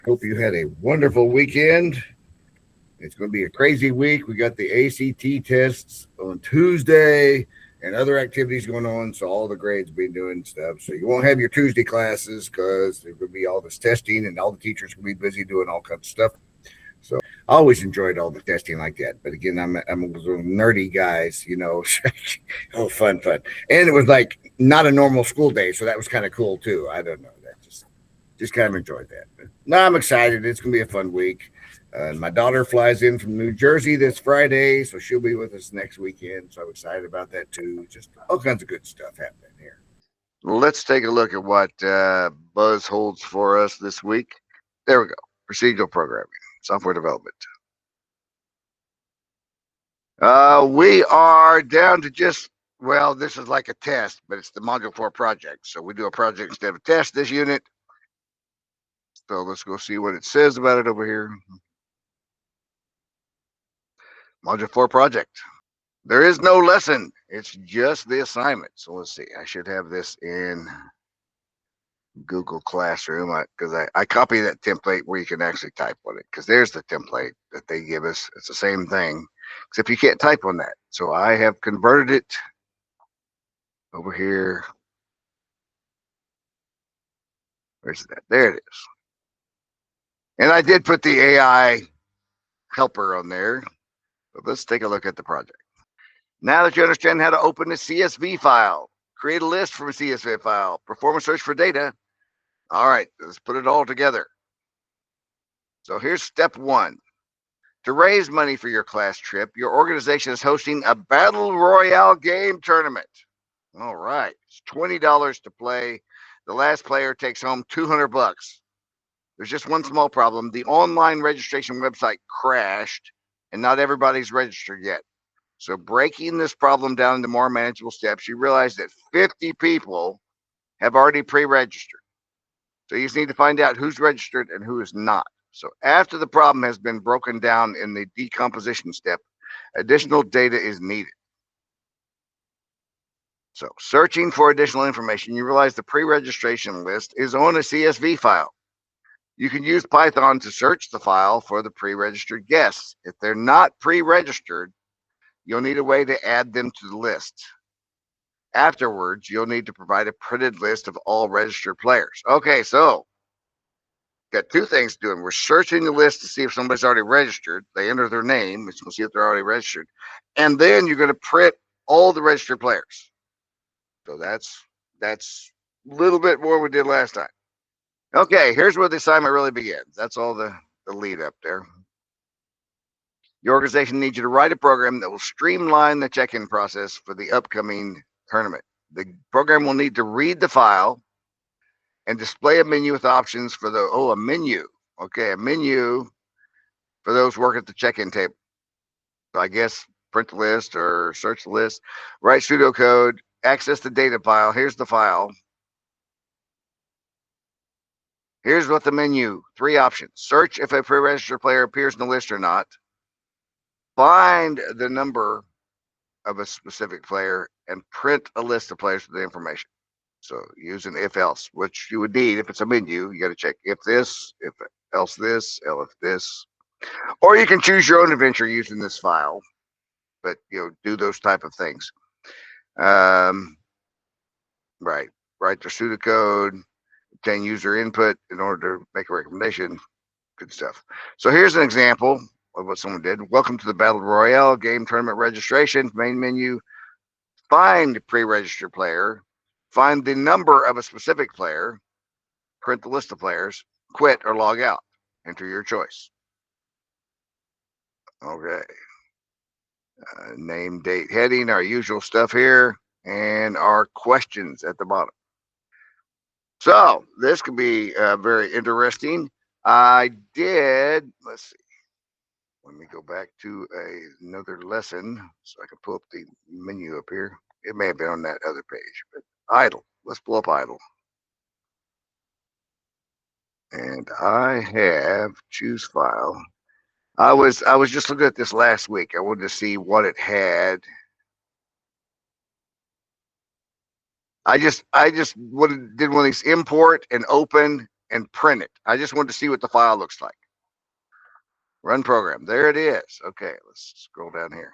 Hope you had a wonderful weekend. It's going to be a crazy week. We got the ACT tests on Tuesday and other activities going on. So all the grades will be doing stuff. So you won't have your Tuesday classes because there will be all this testing and all the teachers will be busy doing all kinds of stuff. So I always enjoyed all the testing like that. But again, I'm a little nerdy guys, oh, fun. And it was like not a normal school day. So that was kind of cool too. I don't know. That just kind of enjoyed that. But no, I'm excited. It's going to be a fun week. My daughter flies in from New Jersey this Friday, so she'll be with us next weekend. So I'm excited about that too. Just all kinds of good stuff happening here. Let's take a look at what Buzz holds for us this week. There we go. Procedural programming, software development. We are down to well, this is like a test, but it's the Module 4 project. So we do a project instead of a test this unit. So let's go see what it says about it over here. Module 4 project. There is no lesson. It's just the assignment. So let's see. I should have this in Google Classroom because I copy that template where you can actually type on it, because there's the template that they give us. It's the same thing, except you can't type on that. So I have converted it over here. Where's that? There it is. And I did put the AI helper on there. But let's take a look at the project. Now that you understand how to open a CSV file, create a list from a CSV file, perform a search for data. All right, let's put it all together. So here's step one. To raise money for your class trip, your organization is hosting a Battle Royale game tournament. All right, it's $20 to play. The last player takes home $200. There's just one small problem. The online registration website crashed and not everybody's registered yet. So breaking this problem down into more manageable steps, you realize that 50 people have already pre-registered. So you just need to find out who's registered and who is not. So after the problem has been broken down in the decomposition step, additional data is needed. So searching for additional information, you realize the pre-registration list is on a CSV file. You can use Python to search the file for the pre-registered guests. If they're not pre-registered, you'll need a way to add them to the list. Afterwards, you'll need to provide a printed list of all registered players. Okay, so got two things to do. We're searching the list to see if somebody's already registered. They enter their name, which we'll see if they're already registered. And then you're going to print all the registered players. So that's a little bit more we did last time. Okay, here's where the assignment really begins. That's all the lead up there. Your organization needs you to write a program that will streamline the check-in process for the upcoming tournament. The program will need to read the file and display a menu with options for a menu. Okay, a menu for those who work at the check-in table. So I guess print the list or search the list, write pseudocode, access the data file. Here's the file. Here's what the menu, 3 options. Search if a pre-registered player appears in the list or not. Find the number of a specific player and print a list of players with the information. So use an if else, which you would need if it's a menu. You got to check if this, if else this, else this. Or you can choose your own adventure using this file, but do those type of things. Right. Write the pseudocode, obtain user input in order to make a recommendation. Good stuff. So here's an example of what someone did. Welcome to the Battle Royale game tournament registration. Main menu. Find pre-registered player. Find the number of a specific player. Print the list of players. Quit or log out. Enter your choice. Okay. Name, date, heading, our usual stuff here, and our questions at the bottom. So this could be very interesting. I did, let's see. Let me go back to another lesson so I can pull up the menu up here. It may have been on that other page, but idle. Let's pull up idle. And I have choose file. I was just looking at this last week. I wanted to see what it had. I just did one of these import and open and print it. I just wanted to see what the file looks like. Run program. There it is. Okay, let's scroll down here.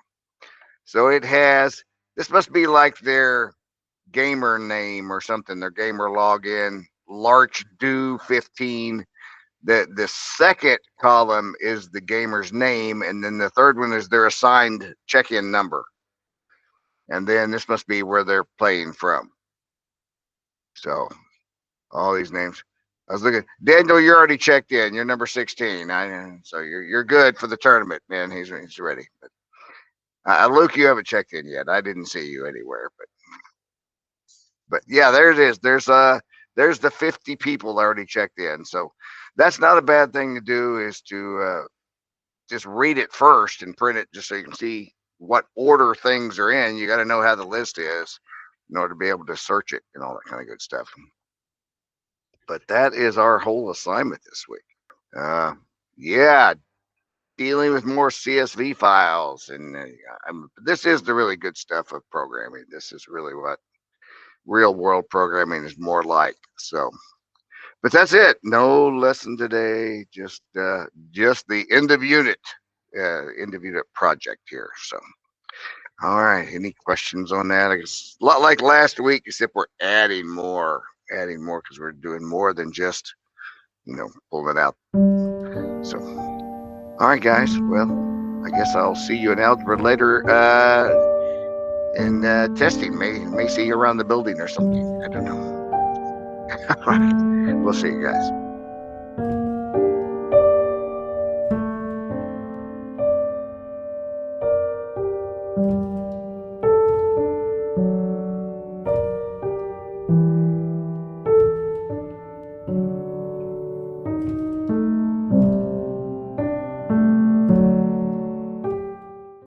So it has, this must be like their gamer name or something, their gamer login, LarchDo15. The second column is the gamer's name, and then the third one is their assigned check-in number. And then this must be where they're playing from. So all these names. I was looking, Daniel, you're already checked in. You're number 16. So you're good for the tournament, man. He's ready. But Luke, you haven't checked in yet. I didn't see you anywhere, but yeah, there it is. There's the 50 people already checked in. So that's not a bad thing to do, is to just read it first and print it just so you can see what order things are in. You got to know how the list is in order to be able to search it and all that kind of good stuff. But that is our whole assignment this week. Yeah, dealing with more CSV files. And this is the really good stuff of programming. This is really what real world programming is more like. So, but that's it. No lesson today. Just the end of unit project here. So, all right. Any questions on that? I guess a lot like last week, except we're adding more because we're doing more than just, pulling it out. So, all right, guys. Well, I guess I'll see you in algebra later. And testing, may see you around the building or something. I don't know. All right. We'll see you guys.